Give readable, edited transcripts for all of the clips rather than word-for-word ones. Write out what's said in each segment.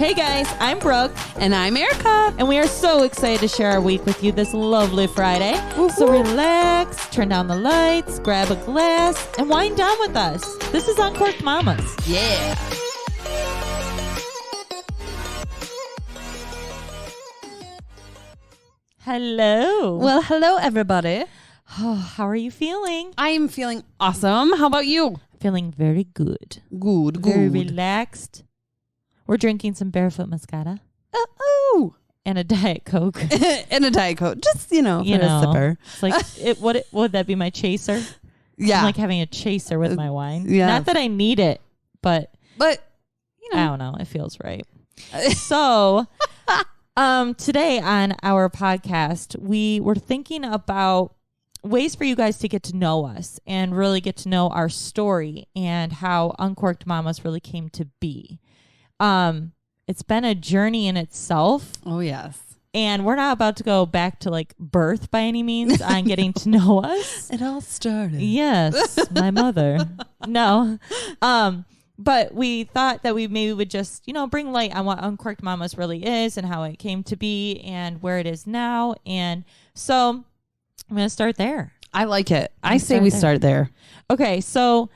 Hey guys, I'm Brooke. And I'm Erica. And we are so excited to share our week with you this lovely Friday. Woo-hoo. So relax, turn down the lights, grab a glass, and wind down with us. This is Uncorked Mamas. Yeah. Hello. Well, hello, everybody. Oh, how are you feeling? I'm feeling awesome. How about you? Feeling very good. Good, Very relaxed. We're drinking some Barefoot Moscato Oh. and a Diet Coke. And a Diet Coke. Just, for a sipper. It's like, would that be my chaser? Yeah. I'm like having a chaser with my wine. yeah. Not that I need it, but But, I don't know. It feels right. So, today on our podcast, we were thinking about ways for you guys to get to know us and really get to know our story and how Uncorked Mamas really came to be. It's been a journey in itself. Oh, yes. And we're not about to go back to like birth by any means on getting to know us. It all started. Yes, my mother. No. But we thought that we maybe would just, bring light on what Uncorked Mamas really is and how it came to be and where it is now. And so I'm going to start there. I like it. I say we start there. Okay. So,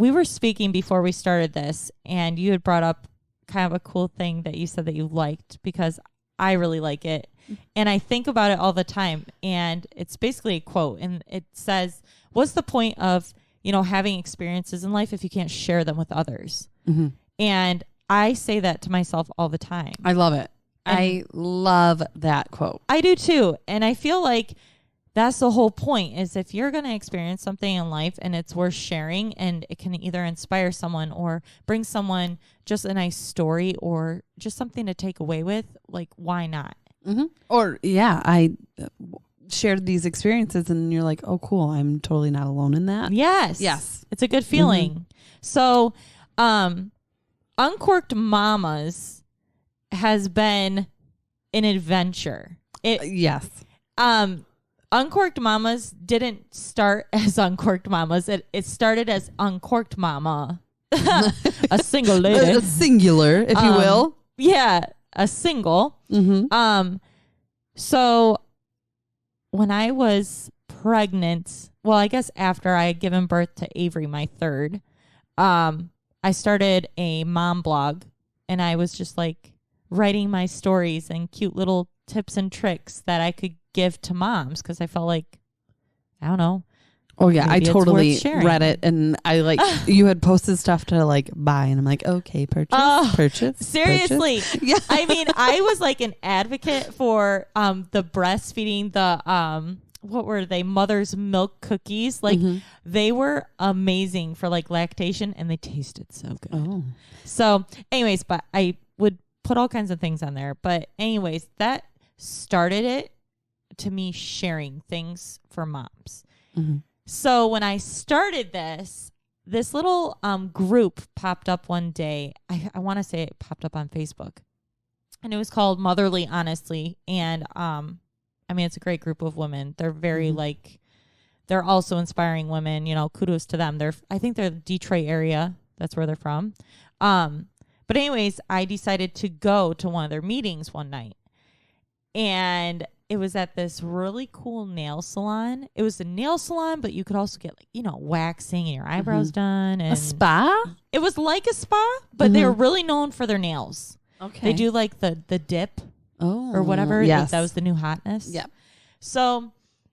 we were speaking before we started this and you had brought up kind of a cool thing that you said that you liked because I really like it. And I think about it all the time. And it's basically a quote and it says, what's the point of, having experiences in life if you can't share them with others? Mm-hmm. And I say that to myself all the time. I love it. And I love that quote. I do too. And I feel like that's the whole point is if you're going to experience something in life and it's worth sharing and it can either inspire someone or bring someone just a nice story or just something to take away with, like, why not? Mm-hmm. Or, yeah, I shared these experiences and you're like, oh, cool. I'm totally not alone in that. Yes. Yes. It's a good feeling. Mm-hmm. So, Uncorked Mamas has been an adventure. Yes. Uncorked Mamas didn't start as Uncorked Mamas. It started as Uncorked Mama. A single lady. A singular, if you will. Yeah, a single. Mm-hmm. So when I was pregnant, well, I guess after I had given birth to Avery, my third, I started a mom blog and I was just like writing my stories and cute little tips and tricks that I could give to moms because I felt like, I don't know. Oh yeah, I totally sharing. read it and I like you had posted stuff to like buy and I'm like, okay, purchase. Seriously. Purchase. Yeah. I mean, I was like an advocate for the breastfeeding, the what were they? Mother's milk cookies. Like they were amazing for like lactation and they tasted so good. Oh. So anyways, but I would put all kinds of things on there. But anyways, that started it to me sharing things for moms. Mm-hmm. So when I started this little group popped up one day. I want to say it popped up on Facebook. And it was called Motherly Honestly. And I mean, it's a great group of women. They're very they're also inspiring women. Kudos to them. I think they're the Detroit area. That's where they're from. But anyways, I decided to go to one of their meetings one night. And it was at this really cool nail salon. It was a nail salon, but you could also get waxing and your eyebrows done. And a spa? It was like a spa, but they were really known for their nails. Okay. They do like the dip or whatever. Yes. That was the new hotness. Yep. So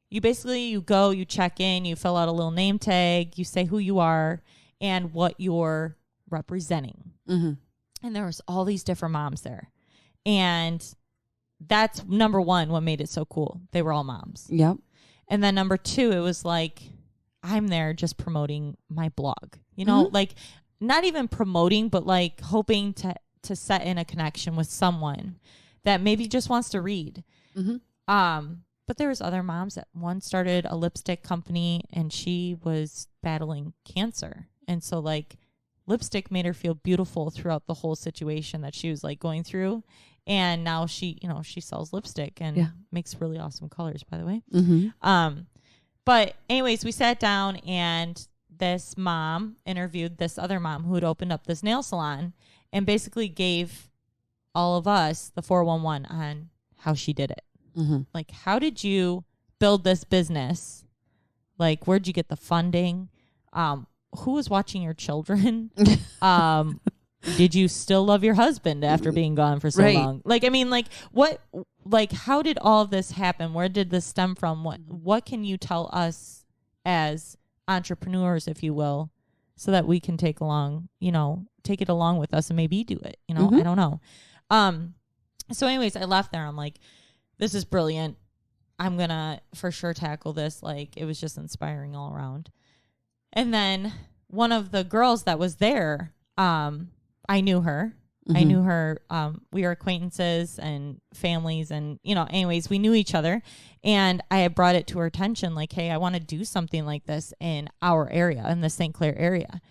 you go, you check in, you fill out a little name tag, you say who you are and what you're representing. Mm-hmm. And there was all these different moms there. And that's number one, what made it so cool. They were all moms. Yep. And then number two, it was like, I'm there just promoting my blog, like not even promoting, but like hoping to set in a connection with someone that maybe just wants to read. Mm-hmm. But there was other moms that one started a lipstick company and she was battling cancer. And so like lipstick made her feel beautiful throughout the whole situation that she was like going through. And now she sells lipstick and makes really awesome colors, by the way. Mm-hmm. But anyways, we sat down and this mom interviewed this other mom who had opened up this nail salon. and basically gave all of us the 411 on how she did it. Mm-hmm. Like, how did you build this business? Like, where'd you get the funding? Who was watching your children? Did you still love your husband after being gone for so long? Like, I mean, like, what, like, how did all of this happen? Where did this stem from? What can you tell us as entrepreneurs, if you will, so that we can take it along with us and maybe do it, I don't know. So anyways, I left there. I'm like, this is brilliant. I'm going to for sure tackle this. Like, it was just inspiring all around. And then one of the girls that was there, I knew her. I knew her. We were acquaintances and families and, anyways, we knew each other. And I had brought it to her attention, like, hey, I want to do something like this in our area, in the St. Clair area.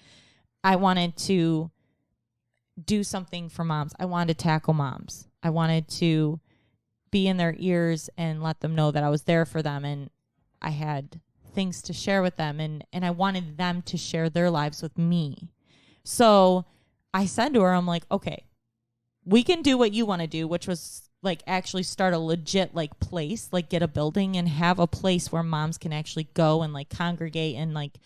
I wanted to do something for moms. I wanted to tackle moms. I wanted to be in their ears and let them know that I was there for them. And I had things to share with them. And I wanted them to share their lives with me. So I said to her, I'm like, okay, we can do what you want to do, which was like actually start a legit like place, like get a building and have a place where moms can actually go and like congregate and like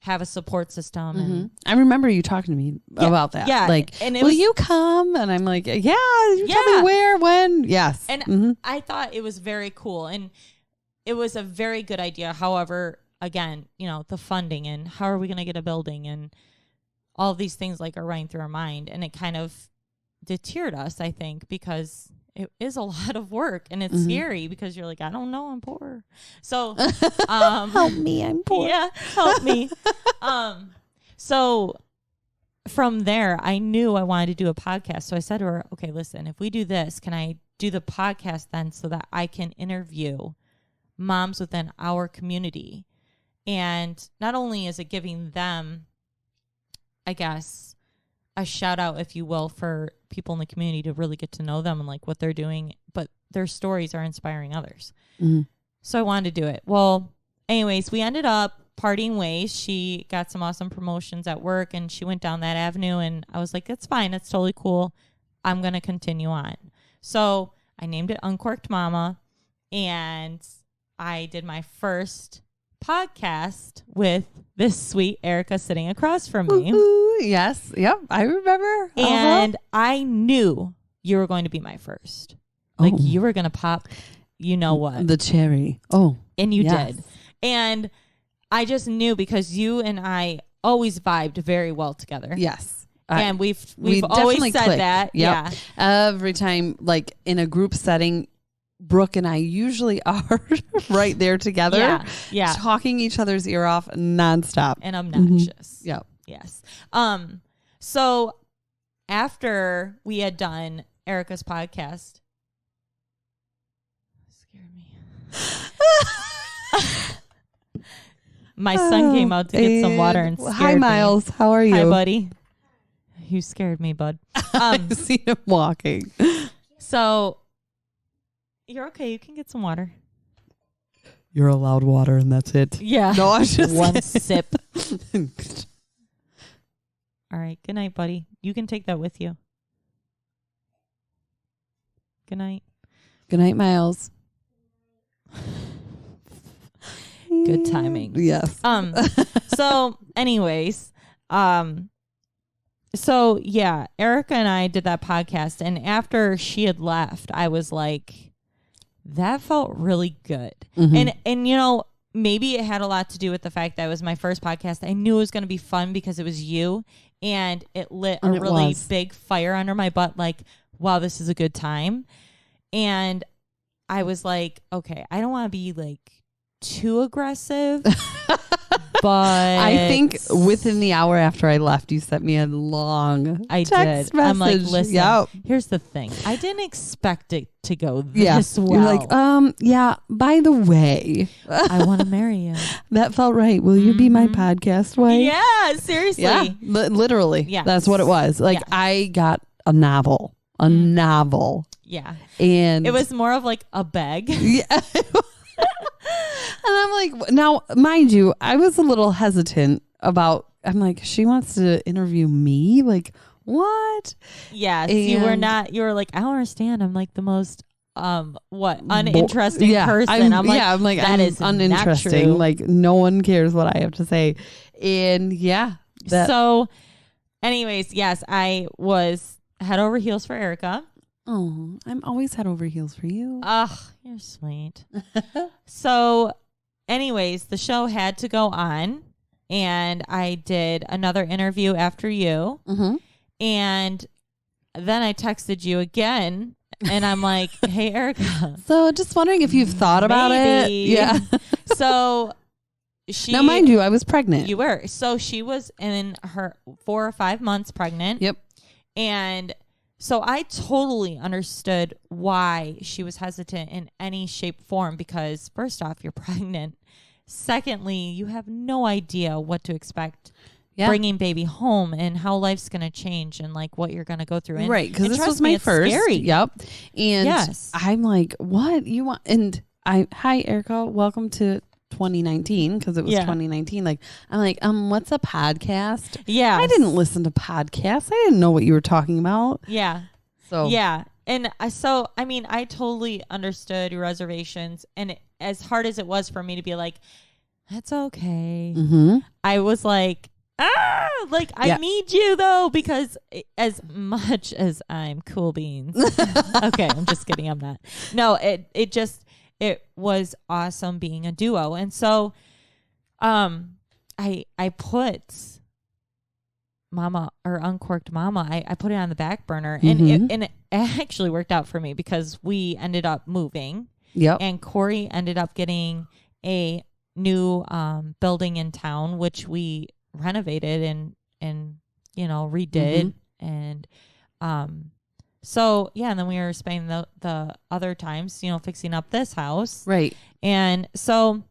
have a support system. And I remember you talking to me about that. Yeah. Like, and will you come? And I'm like, yeah, you tell me where, when. Yes. And I thought it was very cool. And it was a very good idea. However, again, the funding and how are we going to get a building and all these things like are running through our mind. And it kind of deterred us, I think, because it is a lot of work and it's scary because you're like, I don't know, I'm poor. So help me, I'm poor. Yeah, help me. So from there, I knew I wanted to do a podcast. So I said to her, okay, listen, if we do this, can I do the podcast then so that I can interview moms within our community? And not only is it giving them, I guess, a shout out, if you will, for people in the community to really get to know them and like what they're doing, but their stories are inspiring others. So I wanted to do it. Well, anyways, we ended up parting ways. She got some awesome promotions at work and she went down that avenue and I was like, that's fine. That's totally cool. I'm going to continue on. So I named it Uncorked Mama and I did my first podcast with this sweet Erica sitting across from me. Yes. Yep. I remember. And I knew you were going to be my first. Like you were going to pop, you know what? The cherry. Oh. And you did. And I just knew because you and I always vibed very well together. Yes. And we've always said clicked. that. Yep. Yeah. Every time, like in a group setting, Brooke and I usually are right there together. Yeah. Talking each other's ear off nonstop. And obnoxious. Yep. Yes. So after we had done Erica's podcast, scared me. My son came out to get some water and scared Hi, Miles. me. How are you? Hi, buddy. You scared me, bud. I've seen him walking. So you're okay. You can get some water. You're allowed water and that's it. Yeah. No, I was just one sip. All right. Good night, buddy. You can take that with you. Good night. Good night, Miles. Good timing. Yes. So anyways, so yeah, Erica and I did that podcast and after she had left, I was like, that felt really good. And maybe it had a lot to do with the fact that it was my first podcast. I knew it was going to be fun because it was you and it lit a really big fire under my butt. Like, wow, this is a good time. And I was like, okay, I don't want to be like too aggressive, but I think within the hour after I left, you sent me a long text message. I'm like, listen, here's the thing. I didn't expect it to go this well. You're like, yeah, by the way, I want to marry you. That felt right. Will you be my podcast wife? Yeah, seriously. Yeah, literally. Yeah. That's what it was. Like, I got a novel. Yeah. And it was more of like a beg. Yeah. And I'm like, now, mind you, I was a little hesitant about, I'm like, she wants to interview me? Like, what? Yes, you were And- not. You were like, I don't understand. I'm like the most uninteresting person. I'm like, that I'm is uninteresting. Not true. Like no one cares what I have to say. And So, anyways, yes, I was head over heels for Erica. oh, I'm always head over heels for you. Ugh, you're sweet. So, anyways, the show had to go on, and I did another interview after you, Mm-hmm. and then I texted you again, and I'm like, "Hey, Erica." So just wondering if you've thought about it. Maybe. Yeah. So she. Now, mind you, I was pregnant. You were. So she was in her 4 or 5 months pregnant. Yep. And so I totally understood why she was hesitant in any shape, form, because first off, you're pregnant. Secondly, you have no idea what to expect bringing baby home and how life's going to change and like what you're going to go through. And, right. Because and this trust was me, my it's first. Scary. Yep. And Yes. I'm like, what you want? And hi, Erica. Welcome to 2019 because it was 2019. Like, I'm like, what's a podcast? Yeah. I didn't listen to podcasts. I didn't know what you were talking about. Yeah. So yeah. And I totally understood your reservations. And as hard as it was for me to be like, that's okay. Mm-hmm. I was like, I need you though, because as much as I'm cool beans. Okay. I'm just kidding. I'm not. No, it was awesome being a duo. And so, I put Mama or Uncorked Mama, I put it on the back burner and it actually worked out for me because we ended up moving. Yep. And Corey ended up getting a new building in town, which we renovated and redid. And so yeah, and then we were spending the other times, fixing up this house. Right. And so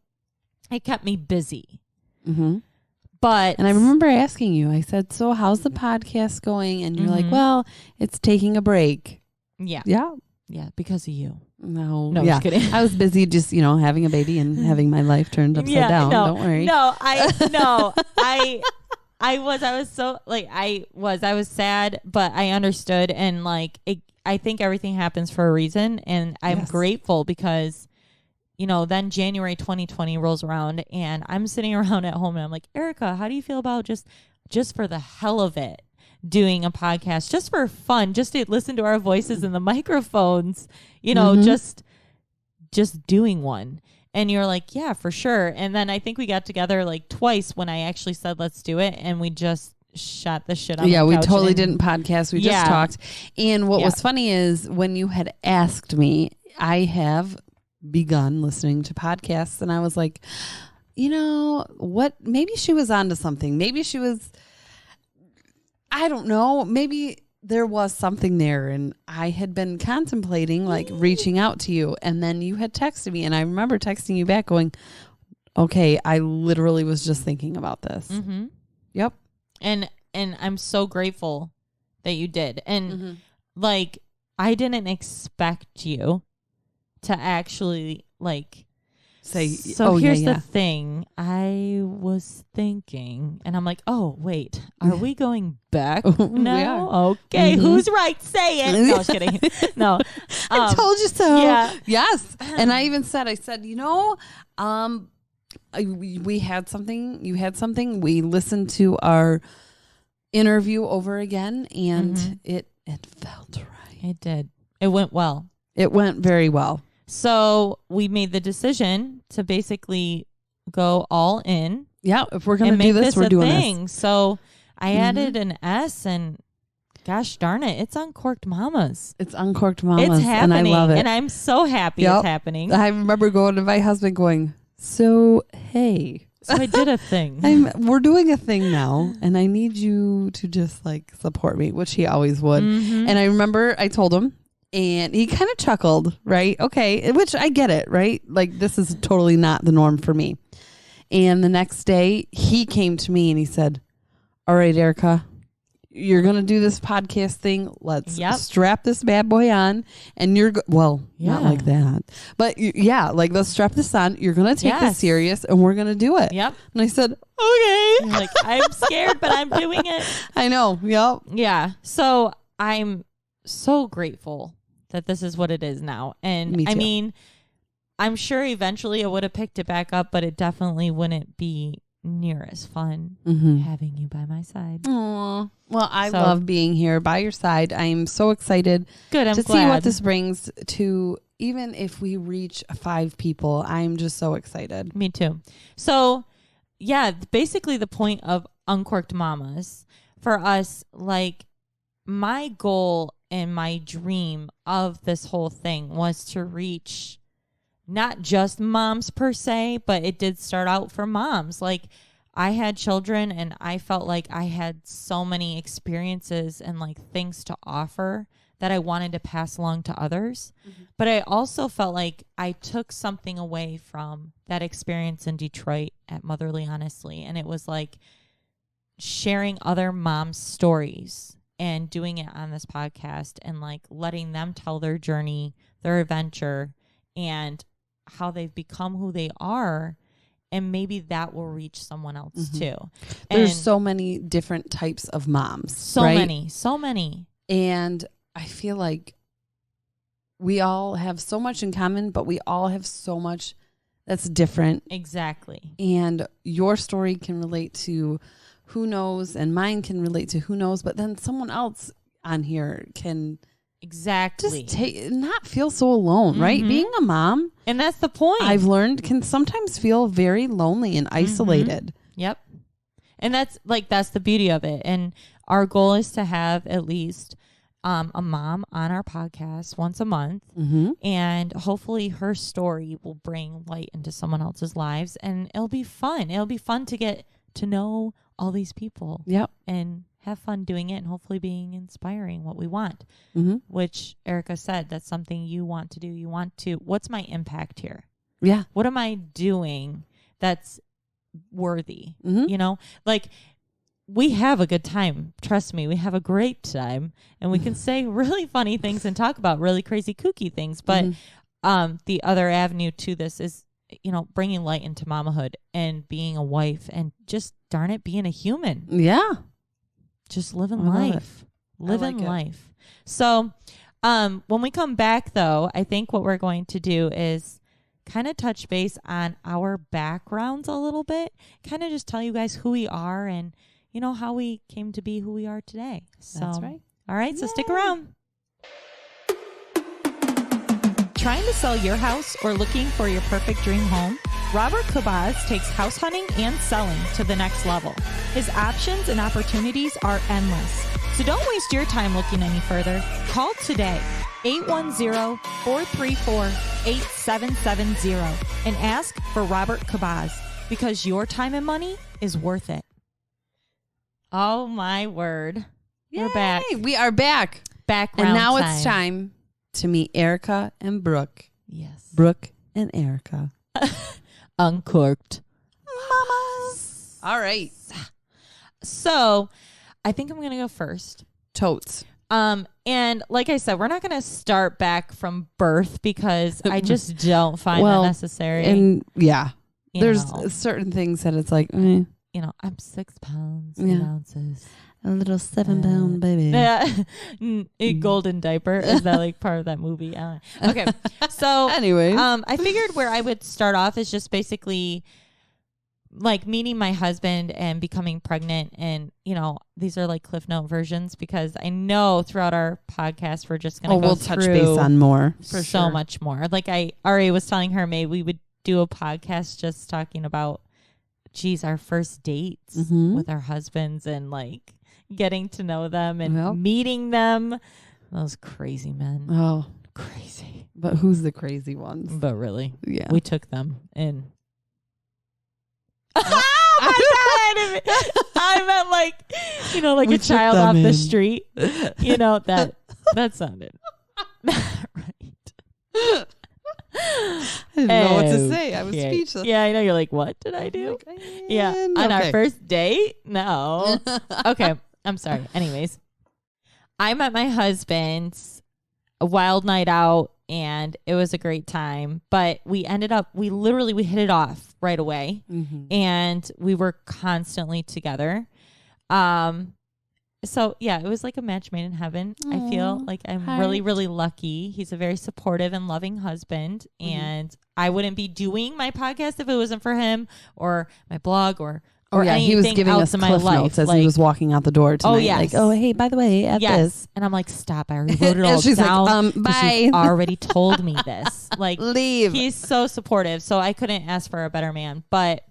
it kept me busy. Mm-hmm. And I remember asking you, I said, so how's the podcast going? And you're like, well, it's taking a break. Yeah. Yeah. Yeah, because of you. No, I'm just kidding. I was busy just, having a baby and having my life turned upside down. No, don't worry. No, I was so like, I was sad, but I understood. And like, I think everything happens for a reason. And I'm grateful because, then January 2020 rolls around and I'm sitting around at home and I'm like, Erica, how do you feel about just for the hell of it, doing a podcast, just for fun, just to listen to our voices in the microphones, just doing one. And you're like, yeah, for sure. And then I think we got together like twice when I actually said, let's do it. And we just shot the shit on the couch. Yeah, we totally didn't podcast. We just talked. And what was funny is when you had asked me, I have begun listening to podcasts. And I was like, what? Maybe she was onto something. Maybe she was, I don't know. Maybe there was something there. And I had been contemplating like reaching out to you. And then you had texted me. And I remember texting you back going, okay, I literally was just thinking about this. Mm-hmm. Yep. And I'm so grateful that you did. And like, I didn't expect you to actually like say, so here's the thing. I was thinking, and I'm like, oh, wait, are we going back now? Okay, who's right? Say it. No, I was kidding. No. I told you so. Yeah. Yes. And I even said, we had something, you had something. We listened to our interview over again, and it felt right. It did. It went well. It went very well. So we made the decision to basically go all in. Yeah, if we're going to do this, we're doing thing. So I added an S, and gosh darn it, it's Uncorked Mamas. It's Uncorked Mamas, It's happening, and I love it. and I'm so happy it's happening. I remember going to my husband going, so, hey. So I did a thing. We're doing a thing now, and I need you to just like support me, which he always would. And I remember I told him, and he kind of chuckled, right? Okay, which I get it, right? Like this is totally not the norm for me. And the next day he came to me and he said, all right, Erica, you're going to do this podcast thing. Let's strap this bad boy on. And you're, not like that. But like, let's strap this on. You're going to take this serious and we're going to do it. Yep. And I said, okay. You're like, I'm scared, but I'm doing it. I know. Yep. Yeah. So I'm so grateful that this is what it is now. And I mean, I'm sure eventually I would have picked it back up, but it definitely wouldn't be near as fun having you by my side. Aww. Well, I love being here by your side. I'm so excited to see what this brings to, even if we reach 5 people. I'm just so excited. Me too. So, yeah, basically the point of Uncorked Mamas for us, like, my goal and my dream of this whole thing was to reach not just moms per se, but it did start out for moms. Like, I had children and I felt like I had so many experiences and like things to offer that I wanted to pass along to others. But I also felt like I took something away from that experience in Detroit at Motherly Honestly. And it was like sharing other moms' stories and doing it on this podcast and like letting them tell their journey, their adventure, and how they've become who they are, and maybe that will reach someone else too. There's so many different types of moms. So many. And I feel like we all have so much in common, but we all have so much that's different. Exactly. And your story can relate to who knows, and mine can relate to who knows, but then someone else on here can just not feel so alone, right? Being a mom, and that's the point, I've learned, can sometimes feel very lonely and isolated. Yep. And that's the beauty of it. And our goal is to have at least a mom on our podcast once a month, and hopefully her story will bring light into someone else's lives, and it'll be fun. It'll be fun to get to know all these people. Yep. And have fun doing it, and hopefully being inspiring what we want, which Erica said, that's something you want to do. You want to, what's my impact here? Yeah. What am I doing that's worthy? You know, like, we have a good time. Trust me, we have a great time, and we can say really funny things and talk about really crazy, kooky things. But the other avenue to this is, you know, bringing light into mamahood and being a wife and just, darn it, being a human. Yeah. Just living life. Living life. So when we come back, though, I think what we're going to do is kind of touch base on our backgrounds a little bit. Kind of just tell you guys who we are and, you know, how we came to be who we are today. So, that's right. All right, so stick around. Trying to sell your house or looking for your perfect dream home? Robert Kubas takes house hunting and selling to the next level. His options and opportunities are endless. So don't waste your time looking any further. Call today, 810-434-8770, and ask for Robert Kubas, because your time and money is worth it. Oh, my word. Yay! We're back. We are back. Background And now time. it's time to meet Erica and Brooke. Yes. Brooke and Erica. Uncorked Mamas. All right. So I think I'm going to go first. Totes. And like I said, we're not going to start back from birth, because I just don't find that necessary. And yeah, there's know. Certain things that it's like, you know, I'm 6 pounds, 8 ounces. A little 7-pound baby. Yeah. A golden diaper. Is that like part of that movie? Okay. So anyway, I figured where I would start off is just basically like meeting my husband and becoming pregnant. And, you know, these are like Cliff Note versions, because I know throughout our podcast, we're just going to go touch base on more. For so much more. Like I already was telling her, maybe we would do a podcast just talking about, our first dates with our husbands and like getting to know them and meeting them. Those crazy men. Oh, crazy. But who's the crazy ones? But really, yeah, we took them in. I meant like, you know, like a child off the street. You know, that sounded right. I didn't know what to say. I was speechless. Yeah, I know. You're like, what did I do? On our first date? No. Okay. I'm sorry. Anyways, I met my husband a wild night out, and it was a great time. But we hit it off right away, and we were constantly together. So yeah, it was like a match made in heaven. Aww, I feel like I'm really, really lucky. He's a very supportive and loving husband, and I wouldn't be doing my podcast if it wasn't for him, or my blog, or anything he was giving else us in my cliff life. notes as he was walking out the door tonight. Oh yeah, like, oh hey, by the way, at this, and I'm like, stop! I already wrote it all she's down. Like, bye. You've already told me this. Like, leave. He's so supportive, so I couldn't ask for a better man. But,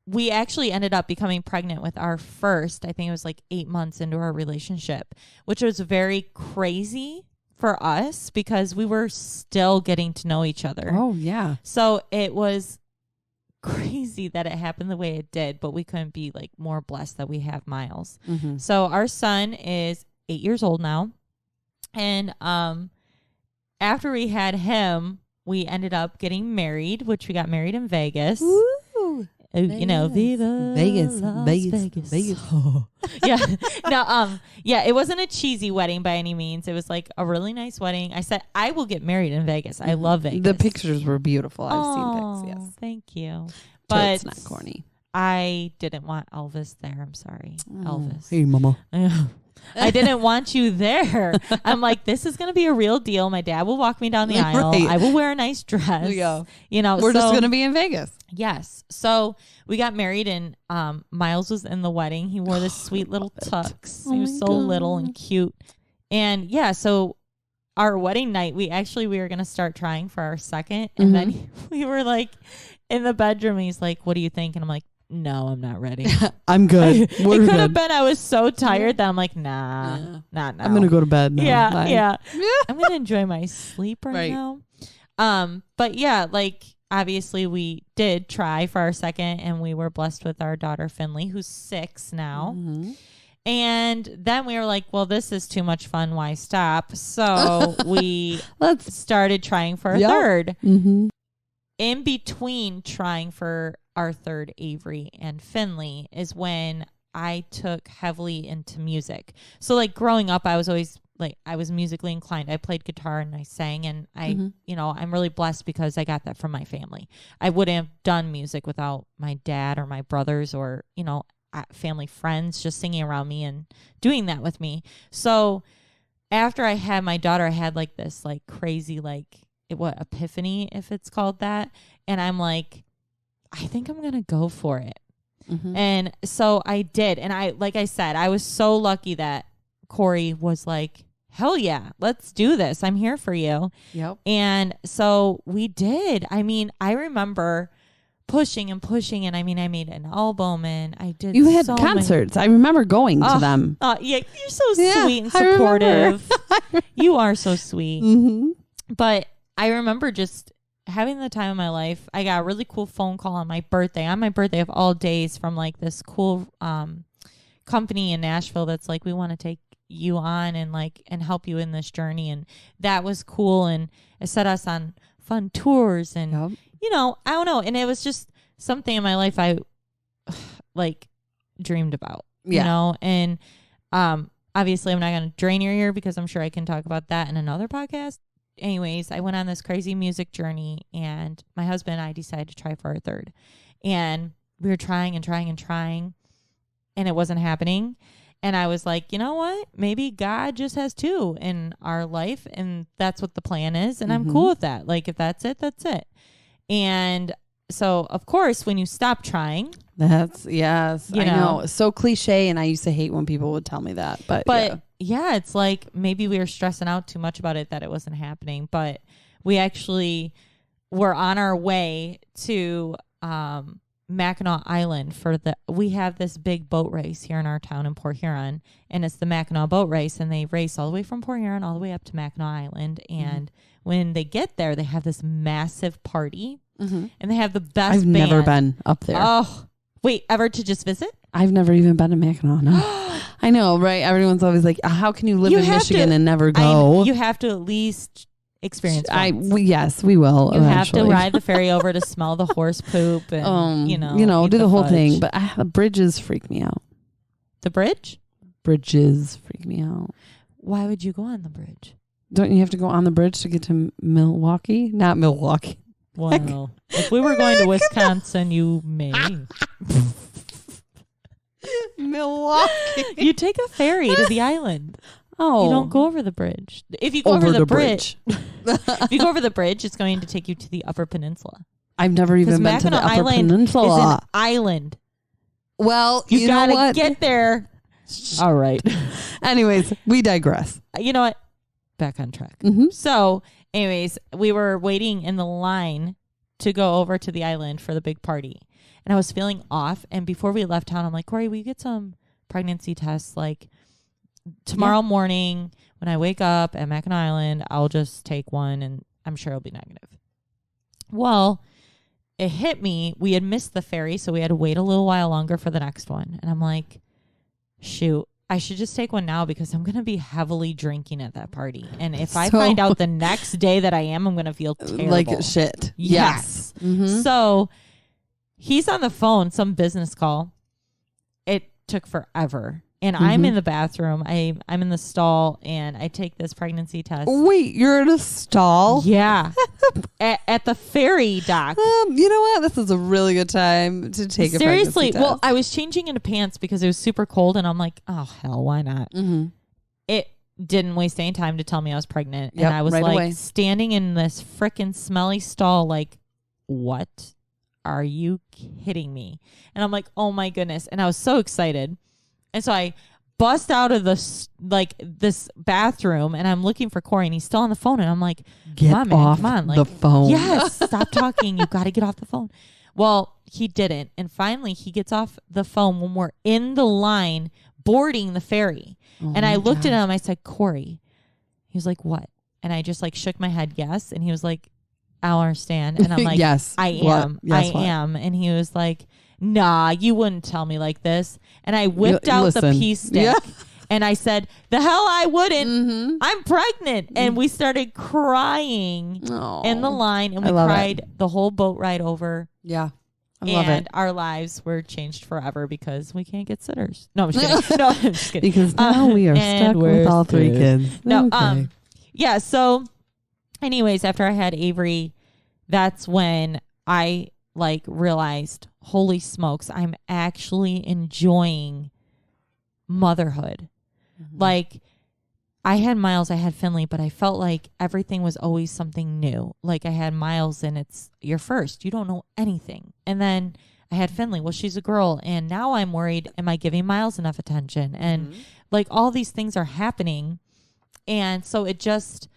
we actually ended up becoming pregnant with our first. I think it was like 8 months into our relationship, which was very crazy for us because we were still getting to know each other. Oh yeah. So it was crazy that it happened the way it did, but we couldn't be like more blessed that we have Miles. So our son is 8 years old now, and after we had him, we ended up getting married, which we got married in Vegas. Woo. You know, Viva Vegas. Yeah. No, yeah, it wasn't a cheesy wedding by any means. It was like a really nice wedding. I said, I will get married in Vegas. I love Vegas. The pictures were beautiful. I've seen pics, yes. Thank you. But But it's not corny. I didn't want Elvis there. I'm sorry. Elvis. Hey, mama. I didn't want you there. I'm like, this is going to be a real deal. My dad will walk me down the aisle. Right. I will wear a nice dress. Yeah. You know, we're just going to be in Vegas. Yes. So we got married, and Miles was in the wedding. He wore this sweet little tux. He was so little and cute. And yeah, so our wedding night, we were going to start trying for our second. And then we were like in the bedroom. And he's like, what do you think? And I'm like, no, I'm not ready. I'm good. It could have been I was so tired that I'm like, not now. I'm going to go to bed now. Yeah. I'm going to enjoy my sleep right now. But yeah, like obviously we did try for our second, and we were blessed with our daughter Finley, who's 6 now. And then we were like, well, this is too much fun. Why stop? So we started trying for a third. In between trying for our third, Avery and Finley, is when I took heavily into music. So like growing up, I was always like, I was musically inclined. I played guitar and I sang, and you know, I'm really blessed because I got that from my family. I wouldn't have done music without my dad or my brothers or, you know, family friends just singing around me and doing that with me. So after I had my daughter, I had like this like crazy, like epiphany, if it's called that. And I'm like, I think I'm going to go for it. And so I did. And like I said, I was so lucky that Corey was like, hell yeah, let's do this. I'm here for you. Yep. And so we did. I mean, I remember pushing. And I mean, I made an album, and I did. You had concerts. I remember going to them. Yeah, you're so sweet and supportive. You are so sweet. But I remember just having the time of my life. I got a really cool phone call on my birthday of all days, from like this cool company in Nashville that's like, we want to take you on and help you in this journey. And that was cool, and it set us on fun tours, and you know, I don't know, and it was just something in my life I like dreamed about, you know. And obviously I'm not going to drain your ear, because I'm sure I can talk about that in another podcast. Anyways, I went on this crazy music journey, and my husband and I decided to try for our third, and we were trying, and it wasn't happening. And I was like, you know what? Maybe God just has 2 in our life, and that's what the plan is. And I'm cool with that. Like, if that's it, that's it. And so, of course, when you stop trying, that's I know, so cliche. And I used to hate when people would tell me that, but yeah, it's like maybe we were stressing out too much about it, that it wasn't happening. But we actually were on our way to Mackinac Island we have this big boat race here in our town in Port Huron, and it's the Mackinac boat race, and they race all the way from Port Huron all the way up to Mackinac Island. And when they get there, they have this massive party, and they have the best I've never been up there. Oh, wait, ever to just visit? I've never even been to Mackinac. No. I know, right? Everyone's always like, how can you live in Michigan and never go? You have to at least experience yes, we will. You eventually have to ride the ferry over to smell the horse poop, and do the whole thing. But bridges freak me out. The bridge? Bridges freak me out. Why would you go on the bridge? Don't you have to go on the bridge to get to Milwaukee? Not Milwaukee. Well, if we were going to Wisconsin, you may. Milwaukee. You take a ferry to the island. Oh. You don't go over the bridge. If you go over the bridge. If you go over the bridge, it's going to take you to the Upper Peninsula. I've never even been to the Upper Peninsula. Is an island. Well, you gotta get there. All right. Anyways, we digress. You know what? Back on track. Mm-hmm. So, anyways, we were waiting in the line to go over to the island for the big party. And I was feeling off. And before we left town, I'm like, Corey, will you get some pregnancy tests? Like tomorrow morning when I wake up at Mackinac Island, I'll just take one and I'm sure it'll be negative. Well, it hit me. We had missed the ferry, so we had to wait a little while longer for the next one. And I'm like, shoot, I should just take one now because I'm going to be heavily drinking at that party. And if I find out the next day that I am, I'm going to feel terrible. Like shit. Yes. Mm-hmm. So he's on the phone, some business call. It took forever. And I'm in the bathroom. I'm in the stall, and I take this pregnancy test. Wait, you're in a stall? Yeah. at the ferry dock. You know what? This is a really good time to take a pregnancy test. Well, I was changing into pants because it was super cold, and I'm like, oh, hell, why not? Mm-hmm. It didn't waste any time to tell me I was pregnant. Yep, and I was right like away. standing in this freaking smelly stall like, what? Are you kidding me? And I'm like, oh, my goodness. And I was so excited. And so I bust out of this bathroom, and I'm looking for Corey, and he's still on the phone. And I'm like, get come on, man, off come on. Like, the phone. Yes, stop talking. You got to get off the phone. Well, he didn't. And finally, he gets off the phone when we're in the line boarding the ferry. Oh and I looked at him. I said, Corey. He was like, what? And I just like shook my head, yes. And he was like, I'll understand. And I'm like, yes. I am. Yes, I am. And he was like, nah, you wouldn't tell me like this. And I whipped out the pee stick and I said, the hell I wouldn't. Mm-hmm. I'm pregnant. And we started crying in the line, and we cried the whole boat ride over. Yeah. I love it. And our lives were changed forever because we can't get sitters. No, I'm just kidding. No, I'm just kidding. Because now we are stuck with all 3 kids. No, okay. Yeah, so anyways, after I had Avery, that's when I like realized, holy smokes, I'm actually enjoying motherhood. Mm-hmm. Like I had Miles, I had Finley, but I felt like everything was always something new. Like I had Miles, and it's your first, you don't know anything. And then I had Finley, well, she's a girl, and now I'm worried, am I giving Miles enough attention? And like all these things are happening. And so it just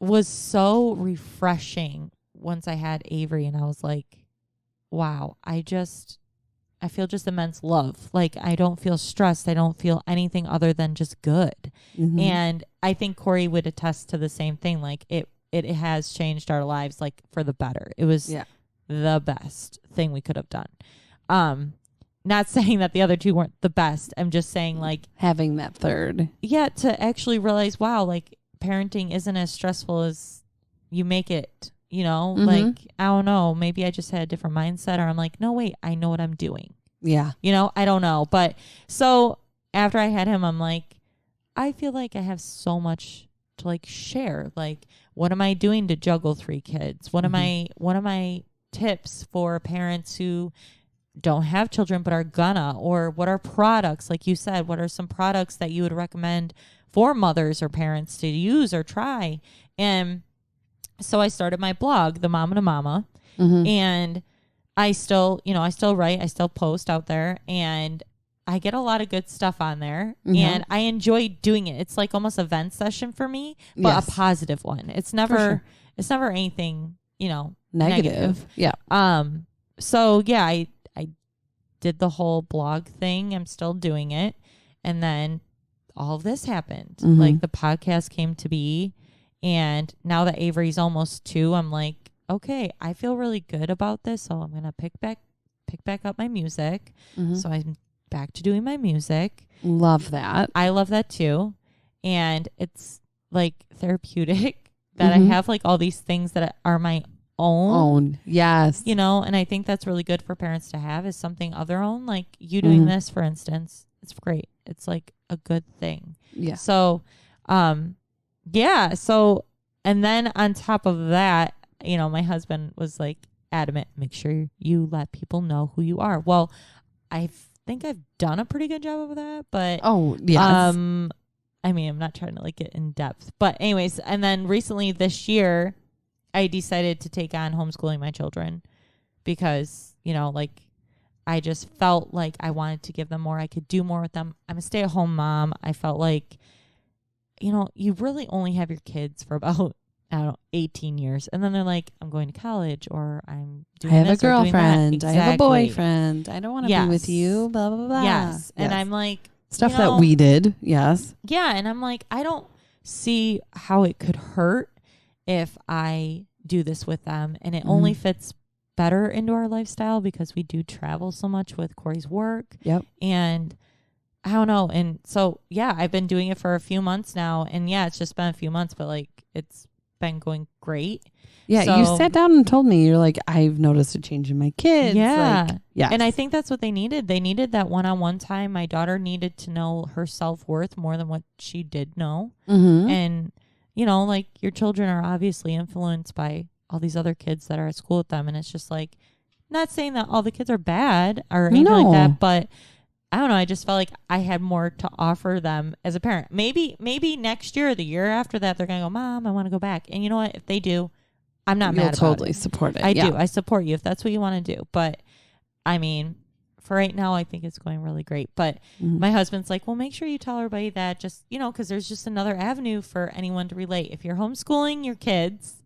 was so refreshing once I had Avery, and I was like, wow, I feel just immense love. Like I don't feel stressed. I don't feel anything other than just good. Mm-hmm. And I think Corey would attest to the same thing. Like it has changed our lives like for the better. It was the best thing we could have done. Not saying that the other two weren't the best. I'm just saying like having that third. Yeah, to actually realize, wow, like parenting isn't as stressful as you make it, you know? Mm-hmm. Like, I don't know, maybe I just had a different mindset, or I'm like, no, wait, I know what I'm doing. Yeah. You know, I don't know. But so after I had him, I'm like, I feel like I have so much to like share. Like, what am I doing to juggle 3 kids? What am I tips for parents who don't have children but are gonna, or what are products, like you said, what are some products that you would recommend for mothers or parents to use or try? And so I started my blog, The Mama to Mama, and I still write, I still post out there, and I get a lot of good stuff on there, and I enjoy doing it. It's like almost a vent session for me, but a positive one. It's never anything, you know, negative. Yeah. So yeah, I did the whole blog thing. I'm still doing it. And then all of this happened. Like the podcast came to be. And now that Avery's almost 2, I'm like, okay, I feel really good about this. So I'm going to pick back up my music. So I'm back to doing my music. Love that. I love that too. And it's like therapeutic that I have like all these things that are my own. Yes. You know, and I think that's really good for parents to have, is something of their own. Like you doing this, for instance, it's great. It's like a good thing. Yeah. So, yeah. So, and then on top of that, you know, my husband was like adamant, make sure you let people know who you are. Well, I think I've done a pretty good job of that, but I mean, I'm not trying to like get in depth, but anyways, and then recently this year I decided to take on homeschooling my children because, you know, like I just felt like I wanted to give them more. I could do more with them. I'm a stay-at-home mom. I felt like, you know, you really only have your kids for about, I don't know, 18 years. And then they're like, I'm going to college, or I'm doing I have this a girlfriend. Exactly. I have a boyfriend. I don't want to be with you, blah, blah, blah. Yes. And I'm like, stuff that we did. Yes. Yeah. And I'm like, I don't see how it could hurt if I do this with them. And it only fits better into our lifestyle because we do travel so much with Corey's work. Yep. And I don't know. And so, yeah, I've been doing it for a few months now. And yeah, it's just been a few months, but like it's been going great. Yeah. So, you sat down and told me, you're like, I've noticed a change in my kids. Yeah. Like, yeah. And I think that's what they needed. They needed that one-on-one time. My daughter needed to know her self-worth more than what she did know. And, you know, like your children are obviously influenced by all these other kids that are at school with them. And it's just like, not saying that all the kids are bad or anything like that, but I don't know. I just felt like I had more to offer them as a parent. Maybe next year or the year after that, they're going to go, Mom, I want to go back. And you know what? If they do, I'm not mad about it. You'll totally support it. I do. I support you if that's what you want to do. But I mean, for right now, I think it's going really great. But my husband's like, well, make sure you tell everybody that, just, you know, because there's just another avenue for anyone to relate. If you're homeschooling your kids,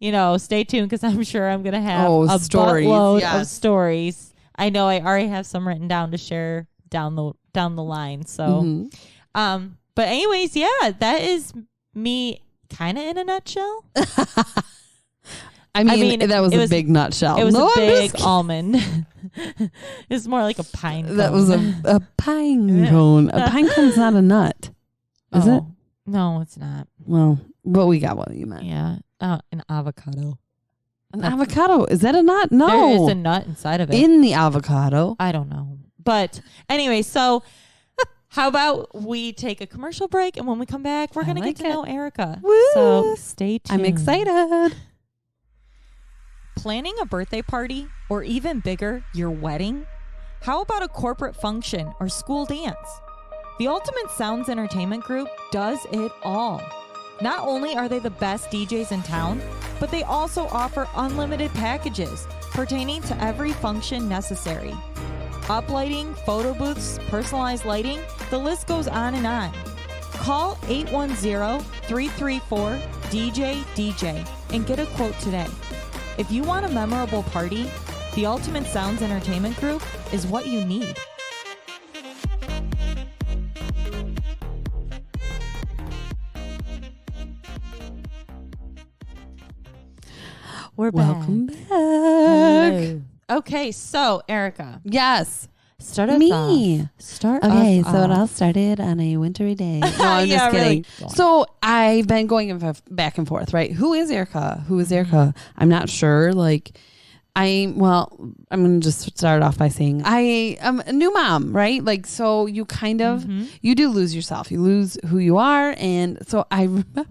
you know, stay tuned because I'm sure I'm going to have a buttload of stories. I know I already have some written down to share down the line. So, but anyways, yeah, that is me kind of in a nutshell. I mean, that was a big nutshell. It was a big almond. It's more like a pine cone. That was a pine cone. A pine cone's not a nut. Is it? No, it's not. Well, but we got what you meant. Yeah. An avocado. An avocado. Is that a nut? No. There is a nut inside of it. In the avocado. I don't know. But anyway, so how about we take a commercial break, and when we come back, we're going to get to know Erica. Woo. So stay tuned. I'm excited. Planning a birthday party, or even bigger, your wedding? How about a corporate function or school dance? The Ultimate Sounds Entertainment Group does it all. Not only are they the best DJs in town, but they also offer unlimited packages pertaining to every function necessary. Uplighting, photo booths, personalized lighting, the list goes on and on. Call 810-334-DJ and get a quote today. If you want a memorable party, the Ultimate Sounds Entertainment Group is what you need. We're back. Welcome back. Hello. Okay, so Erica. Yes. Start us off. Start us so off. it all started on a wintry day. No, I'm just kidding. Really. So I've been going back and forth, right? Who is Erica? Who is Erica? I'm not sure. Like, I'm going to just start off by saying I am a new mom, right? Like, so you kind of, you do lose yourself. You lose who you are. And so I remember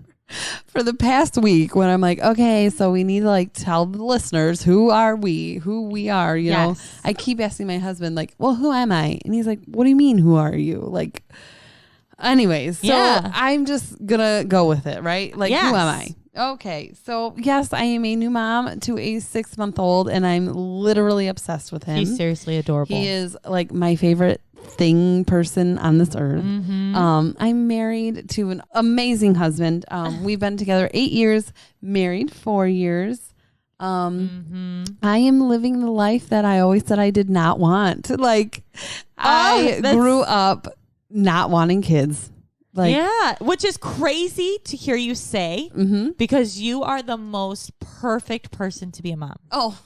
for the past week when I'm like, okay, so we need to like tell the listeners who we are, you know. I keep asking my husband like, well, who am I? And he's like, what do you mean, who are you? Like, anyways, so I'm just gonna go with it, right? Like, who am I? Okay, so yes, I am a new mom to a 6-month-old, and I'm literally obsessed with him. He's seriously adorable. He is like my favorite person on this earth. I'm married to an amazing husband. We've been together 8 years, married 4 years. I am living the life that I always said I did not want. Like, I grew up not wanting kids. Like, yeah, which is crazy to hear you say, because you are the most perfect person to be a mom. Oh,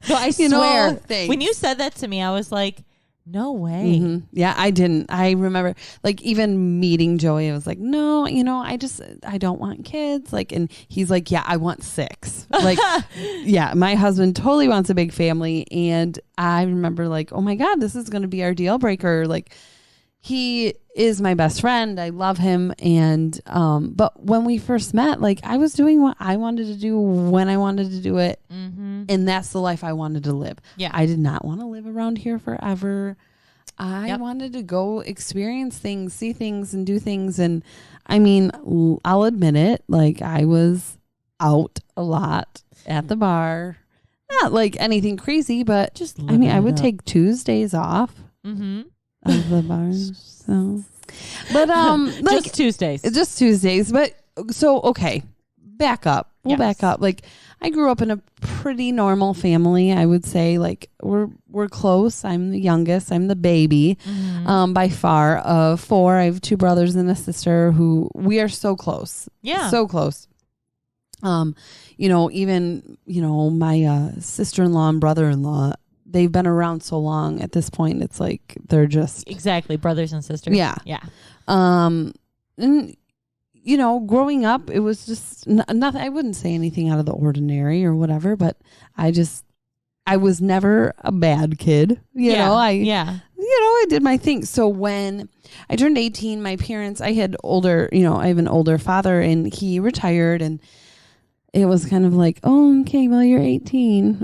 no, I swear. When you said that to me, I was like, No way. Mm-hmm. Yeah, I didn't. I remember like even meeting Joey, I was like, no, I don't want kids. Like, and he's like, yeah, I want 6. Like, yeah, my husband totally wants a big family. And I remember like, oh my God, this is going to be our deal breaker. Like, he is my best friend. I love him. And, but when we first met, like I was doing what I wanted to do when I wanted to do it. Mm-hmm. And that's the life I wanted to live. Yeah. I did not want to live around here forever. I wanted to go experience things, see things and do things. And I mean, I'll admit it. Like I was out a lot at the bar, not like anything crazy, but just, I mean, I would take Tuesdays off. Mm-hmm. Of the bars. So, but like just Tuesdays. But so okay, back up. We'll back up. Like I grew up in a pretty normal family. I would say like we're close. I'm the youngest. I'm the baby, by far of 4. I have 2 brothers and a sister who we are so close. Yeah, so close. Even my sister-in-law and brother-in-law. They've been around so long at this point. It's like they're just exactly brothers and sisters. Yeah. And growing up, it was just nothing. I wouldn't say anything out of the ordinary or whatever, but I was never a bad kid. I did my thing. So when I turned 18, my parents, I have an older father and he retired, and it was kind of like, oh, okay, well, you're 18.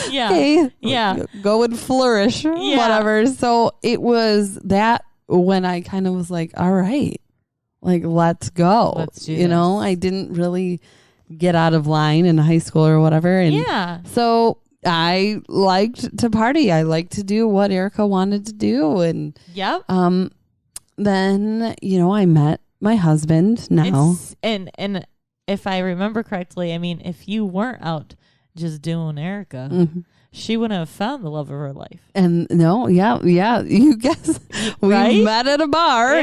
Yeah. Okay, yeah. Go and flourish, whatever. So it was that when I kind of was like, all right, like, let's go. Let's do this. I didn't really get out of line in high school or whatever. And so I liked to party. I liked to do what Erica wanted to do. And then, I met my husband now. And if I remember correctly, I mean, if you weren't out just doing Erica, she wouldn't have found the love of her life. And you guess we met at a bar,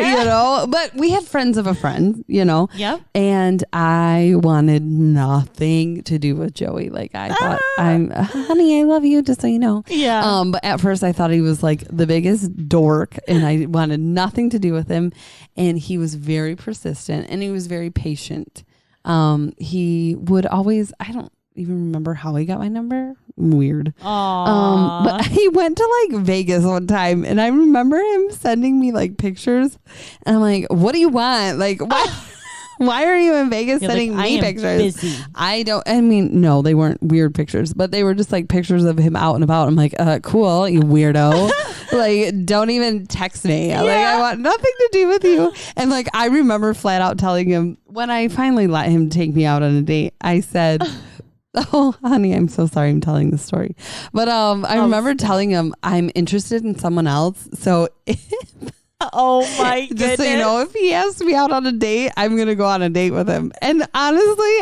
but we had friends of a friend, Yep. And I wanted nothing to do with Joey. Like I thought, honey, I love you, just so you know. Yeah. But at first I thought he was like the biggest dork and I wanted nothing to do with him. And he was very persistent and he was very patient. He would always, I don't even remember how he got my number. Weird. But he went to like Vegas one time and I remember him sending me like pictures and I'm like, what do you want? Like, why are you in Vegas sending me pictures? Busy. No, they weren't weird pictures, but they were just like pictures of him out and about. I'm like, cool, you weirdo. Like, don't even text me. Like, I want nothing to do with you. And like, I remember flat out telling him when I finally let him take me out on a date, I said, oh, honey, I'm so sorry I'm telling this story. But I remember telling him I'm interested in someone else. So oh my goodness. Just so you know, if he asks me out on a date, I'm going to go on a date with him. And honestly,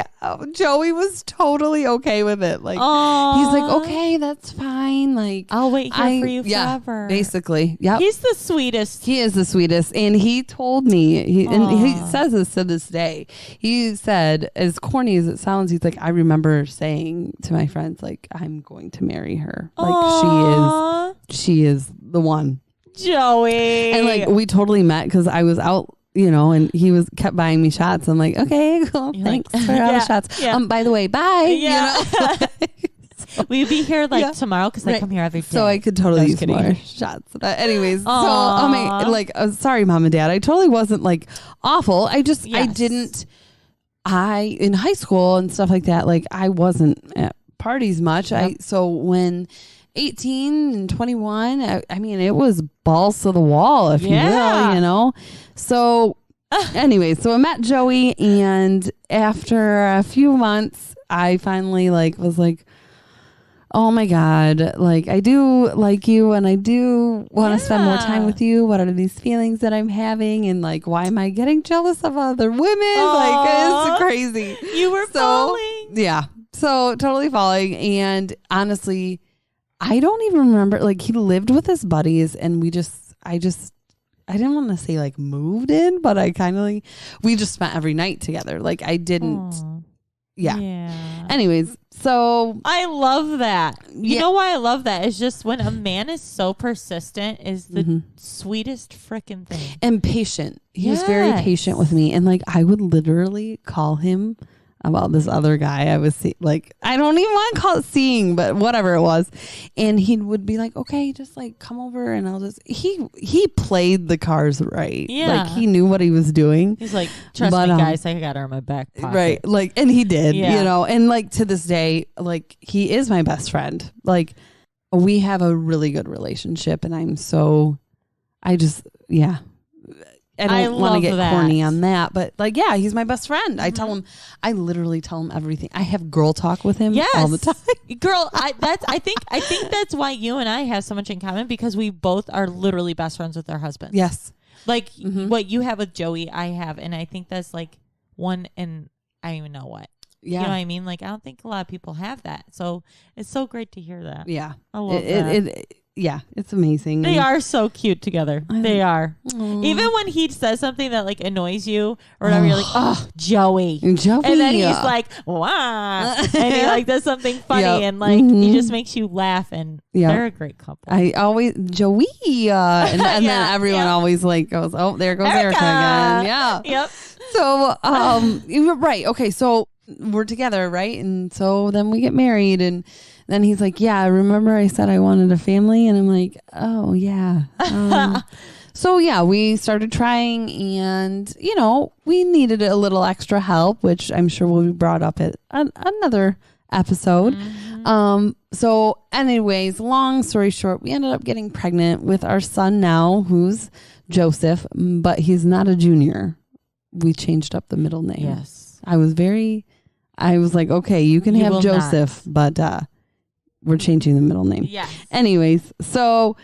Joey was totally okay with it. Like, he's like, okay, that's fine. Like, I'll wait here for you forever. Basically. Yeah. He's the sweetest. He is the sweetest. And he told me, and he says this to this day. He said, as corny as it sounds, he's like, I remember saying to my friends, like, I'm going to marry her. Like, she is the one. Joey. And like we totally met because I was out, and he kept buying me shots. I'm like, okay, cool. Thanks for all the shots. Yeah. By the way, bye. Yeah. Will you be here tomorrow? Because I come here every day. So I could totally use more shots. But anyways, sorry, mom and dad. I totally wasn't like awful. I just, in high school and stuff like that, like I wasn't at parties much. So when 18 and 21, I mean, it was balls to the wall, if you will, So anyway, so I met Joey, and after a few months, I finally was like, oh my God, like I do like you and I do want to spend more time with you. What are these feelings that I'm having? And like, why am I getting jealous of other women? Like, it's crazy. You were falling. Yeah. So totally falling. And honestly, I don't even remember, like he lived with his buddies and I didn't want to say like moved in, but I kind of we just spent every night together. Like I didn't, Yeah. Anyways, so I love that. You know why I love that? It's just when a man is so persistent is the sweetest freaking thing. And patient. He was very patient with me. And like, I would literally call him about this other guy I was like, I don't even want to call it seeing, but whatever it was. And he would be like, okay, just like come over and I'll just, he played the cards right. Yeah. Like he knew what he was doing. He's like, trust me guys, I got her in my back pocket. Right. Like, and he did, you know, and like to this day, like he is my best friend. Like we have a really good relationship and I don't want to get corny on that, but like, yeah, he's my best friend. I literally tell him everything. I have girl talk with him all the time. Girl, I think that's why you and I have so much in common because we both are literally best friends with our husbands. Yes. Like what you have with Joey, I have. And I think that's like one, and I don't even know what. Yeah. You know what I mean? Like, I don't think a lot of people have that. So it's so great to hear that. Yeah. I love that. Yeah, it's amazing. They are so cute together. They are. Even when he says something that like annoys you or whatever, you're like, oh, Joey. And then he's like, wow. And he like does something funny and like he just makes you laugh and they're a great couple. I always, Joey. And then everyone always like goes, oh, there goes Erica again. Yeah. Yep. So, right. Okay. So we're together, right? And so then we get married and then he's like, yeah, remember I said I wanted a family? And I'm like, oh, yeah. So, yeah, we started trying and, you know, we needed a little extra help, which I'm sure will be brought up at another episode. So anyways, long story short, we ended up getting pregnant with our son now, who's Joseph, but he's not a junior. We changed up the middle name. Yes. I was like, okay, you can have Joseph, but we're changing the middle name. Yes. Anyways, so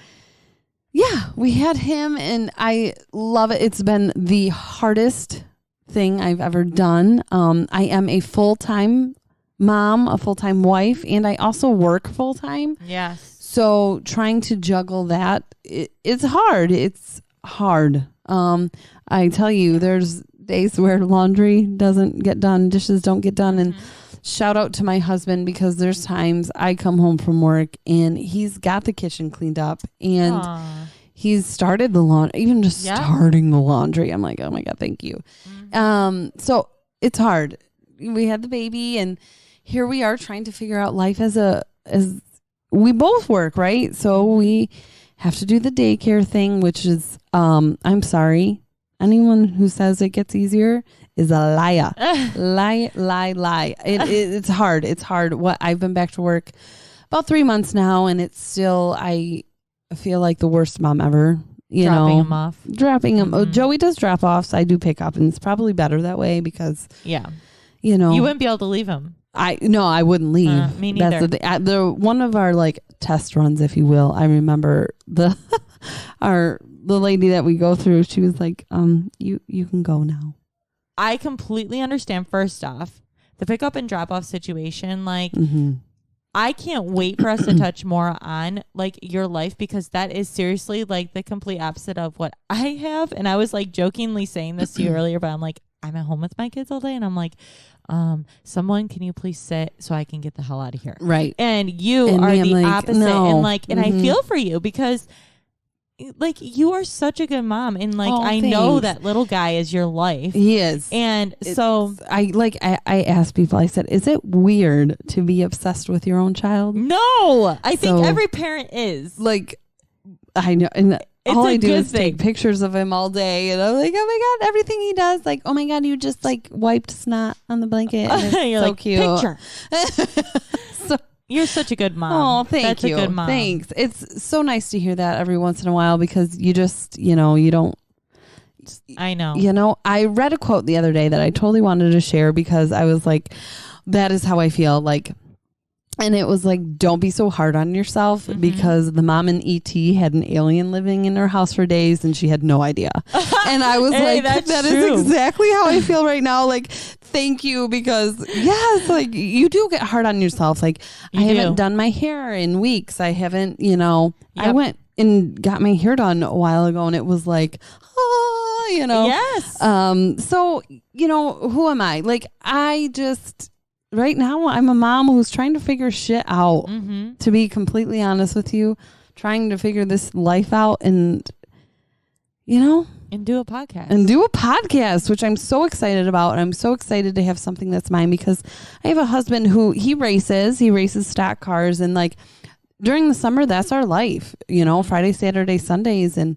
yeah, we had him and I love it. It's been the hardest thing I've ever done. I am a full-time mom, a full-time wife, and I also work full-time. Yes. So trying to juggle that, it's hard. It's hard. I tell you, there's days where laundry doesn't get done, dishes don't get done, and shout out to my husband because there's times I come home from work and he's got the kitchen cleaned up and he's started the laundry, even just starting the laundry. I'm like, oh my God, thank you. So it's hard. We had the baby and here we are trying to figure out life as we both work, right? So we have to do the daycare thing, which is, I'm sorry. Anyone who says it gets easier is a liar. Lie. It's hard. It's hard. I've been back to work about 3 months now, and it's still, I feel like the worst mom ever. Dropping him off. Oh, Joey does drop offs. I do pick up, and it's probably better that way because, you wouldn't be able to leave him. I wouldn't leave. Me neither. That's the one of our like test runs, if you will. I remember the lady that we go through. She was like, you can go now. I completely understand. First off, the pick up and drop off situation, like I can't wait for us to touch more on like your life because that is seriously like the complete opposite of what I have. And I was like jokingly saying this to you earlier, but I'm like, I'm at home with my kids all day, and I'm like, someone, can you please sit so I can get the hell out of here? Right. And you are the opposite. No. And like, and I feel for you because like you are such a good mom. And like, I know that little guy is your life. He is. And so I asked people, I said, is it weird to be obsessed with your own child? No, I think every parent is. Like, I know. And all I do is take pictures of him all day. And I'm like, oh my God, everything he does. Like, oh my God, you just like wiped snot on the blanket. And you're so like, cute. Picture. You're such a good mom. Oh, thank you. That's a good mom. Thanks. It's so nice to hear that every once in a while because you just, you don't. I know. I read a quote the other day that I totally wanted to share because I was like, that is how I feel. Like, and it was like, don't be so hard on yourself because the mom in E.T. had an alien living in her house for days and she had no idea. And I was like, that is exactly how I feel right now. Like, thank you because yes, like you do get hard on yourself. Like I haven't done my hair in weeks. I haven't, I went and got my hair done a while ago and it was like, Yes. So, who am I? Like, I just right now I'm a mom who's trying to figure shit out, to be completely honest with you, trying to figure this life out and, and do a podcast, which I'm so excited about. And I'm so excited to have something that's mine because I have a husband who he races stock cars, and like during the summer, that's our life, Friday, Saturday, Sundays. And,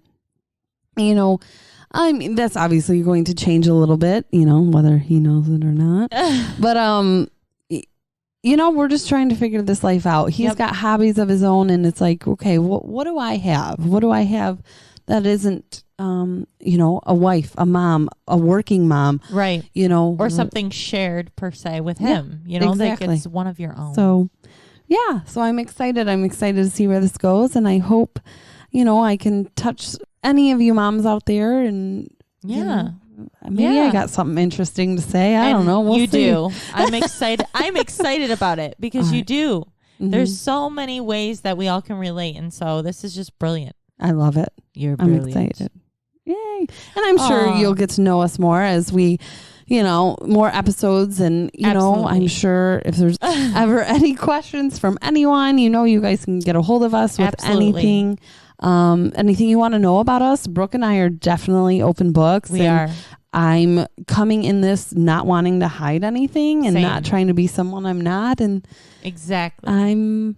I mean, that's obviously going to change a little bit, whether he knows it or not. But, we're just trying to figure this life out. He's got hobbies of his own, and it's like, okay, what do I have? What do I have that isn't, a wife, a mom, a working mom, right? Or something shared per se with him, exactly. Like it's one of your own. So, so I'm excited. I'm excited to see where this goes, and I hope, I can touch any of you moms out there, and maybe I got something interesting to say. I don't know. We'll see. Do. I'm excited. I'm excited about it because you do. There's so many ways that we all can relate, and so this is just brilliant. I love it. You're brilliant. I'm excited. Yay. And I'm sure you'll get to know us more as we, more episodes. And, I'm sure if there's ever any questions from anyone, you guys can get a hold of us with anything. Anything you want to know about us. Brooke and I are definitely open books. We are. I'm coming in this not wanting to hide anything and not trying to be someone I'm not. And exactly.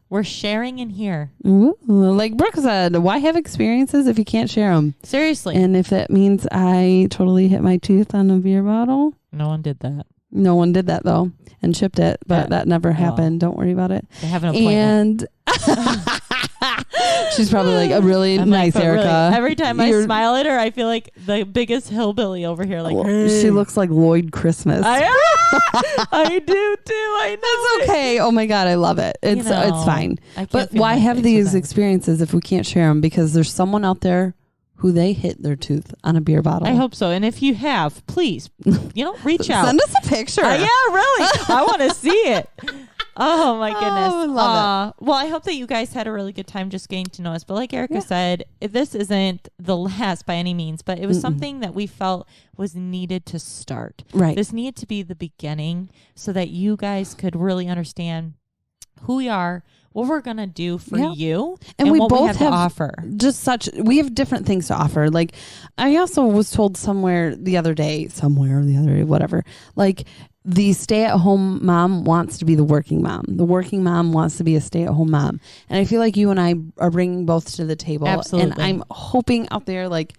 We're sharing in here. Ooh, like Brooke said, why have experiences if you can't share them? Seriously. And if it means I totally hit my tooth on a beer bottle. No one did that. No one did that though, and chipped it, but that never happened. Don't worry about it. They have an appointment. And she's probably like a really nice Erica. Really, every time I smile at her, I feel like the biggest hillbilly over here. Like she looks like Lloyd Christmas. I do too. I know. It's okay. Oh my God, I love it. It's fine. But why have these experiences if we can't share them? Because there's someone out there who they hit their tooth on a beer bottle. I hope so. And if you have, please, reach out. Send us a picture. Yeah, really. I want to see it. Oh my goodness. I love it. Well, I hope that you guys had a really good time just getting to know us. But like Erica said, this isn't the last by any means, but it was something that we felt was needed to start. Right. This needed to be the beginning so that you guys could really understand who we are, what we're going to do for you, and we both we have to offer. We have different things to offer. Like I also was told somewhere the other day, whatever, like the stay-at-home mom wants to be the working mom. The working mom wants to be a stay-at-home mom. And I feel like you and I are bringing both to the table. Absolutely. And I'm hoping out there like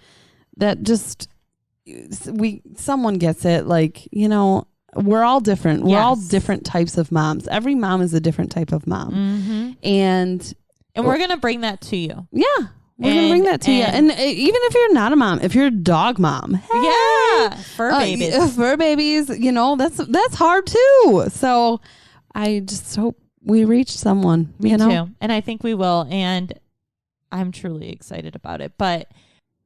that just someone gets it. Like, we're all different. We're all different types of moms. Every mom is a different type of mom. Mm-hmm. And we're going to bring that to you. Yeah. We're going to bring that to you. And even if you're not a mom, if you're a dog mom. Hey, fur babies. Fur babies, that's hard too. So I just hope we reach someone. Me too. And I think we will. And I'm truly excited about it. But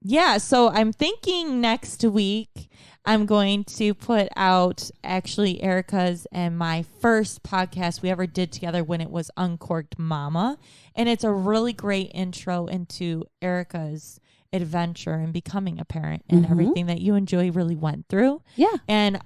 yeah, so I'm thinking next week I'm going to put out actually Erica's and my first podcast we ever did together when it was Uncorked Mama. And it's a really great intro into Erica's adventure and becoming a parent and everything that you and Joey really went through. Yeah. And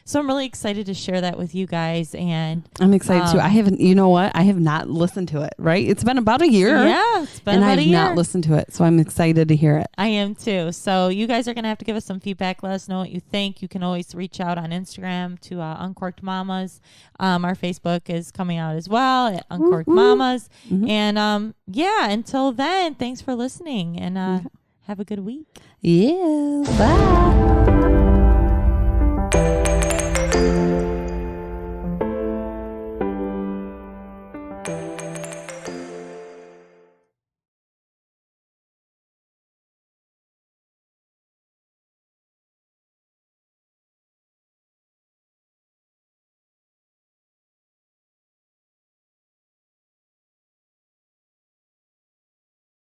so I'm really excited to share that with you guys. And I'm excited too. I haven't, I have not listened to it, right? It's been about a year. Yeah, it's been about a year. And I've not listened to it. So I'm excited to hear it. I am too. So you guys are going to have to give us some feedback. Let us know what you think. You can always reach out on Instagram to Uncorked Mamas. Our Facebook is coming out as well at Uncorked Mamas. And until then, thanks for listening and have a good week. Yeah. Bye.